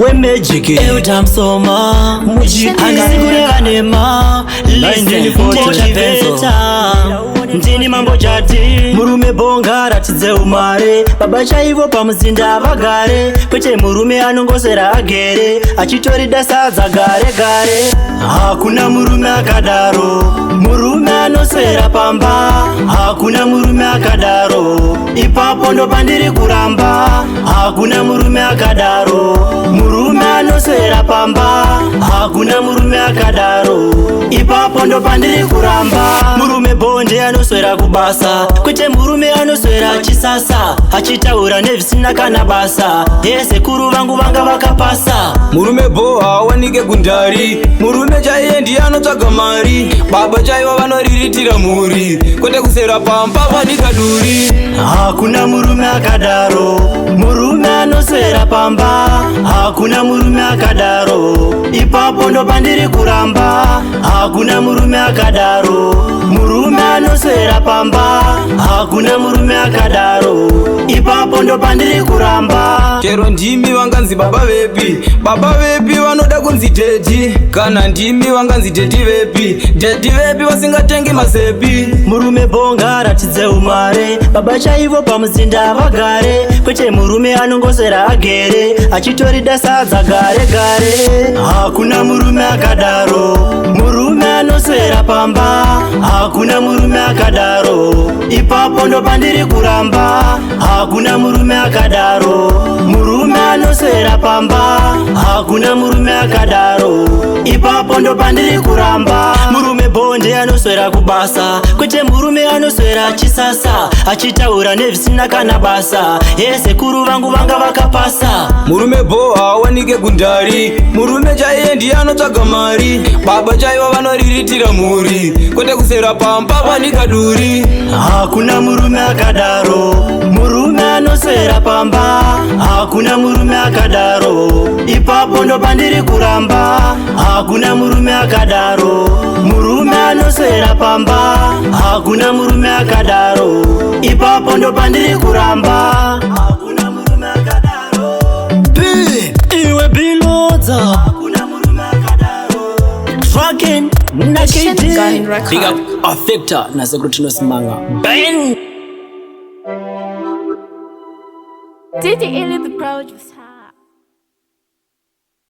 we magic eutamsoma angasigure vanema ndini mambo chati murume bonga ratidze umare baba chaivo pamuzinda vagare kwete murume anongosera agere achitorida sadza gare gare hakuna murume akadaro murume anoswera pamba hakuna murume akadaro ipapo ndo pandiri kuramba hakuna murume akadaro murume anoswera pamba hakuna murume akadaro ipapo ndo pandiri kuramba murume bonde anoswera kubasa kwete murume anoswera chisasa achitaura nezvisina kana basa sekuru vangu vanga vakapasa murume bo awanike gundari murume chaiye ndiye anotsvaga mari baba chaiva vanoriritira mhuri kwete kusera pamba vanika duri hakuna murume akadaro murume anoswera pamba hakuna murume akadaro ipapo ndo pandiri kuramba hakuna murume akadaro murume anoswera pamba hakuna murume akadaro ipapo ndo pandiri kuramba chero ndimi vanganzi baba vepi vanoda kunzi dedi kana ndimi vanganzi dedi vepi vasingatengi mazepi murume bonga ratidze umare baba chaivo pamuzinda vagare kwete murume anongoswera agere achitorida sadza gare gare hakuna murume akadaro murume anoswera pamba hakuna murume akadaro ipapo ndo pandiri kuramba hakuna murume akadaro murume anoswera pamba hakuna murume akadaro ipapo ndo pandiri kuramba murume bonde anoswera kubasa kwete murume anoswera chisasa achitaura nezvisina kana basa sekuru vangu vanga vakapasa murume bo awanike gundari murume chaiye ndiye anotsvaga mari baba chaiva vanoriritira mhuri kwete kusera pamba vanika duri hakuna murume akadaro murume anoswera pamba hakuna murume akadaro ipapo ndo pandiri kuramba hakuna murume akadaro murume anoswera pamba hakuna murume akadaro ipapo ndo pandiri kuramba hakuna murume akadaro iwe bilodza hakuna murume akadaro fucking nakiti big up affector na secretariness manga ben Did Elly the Proud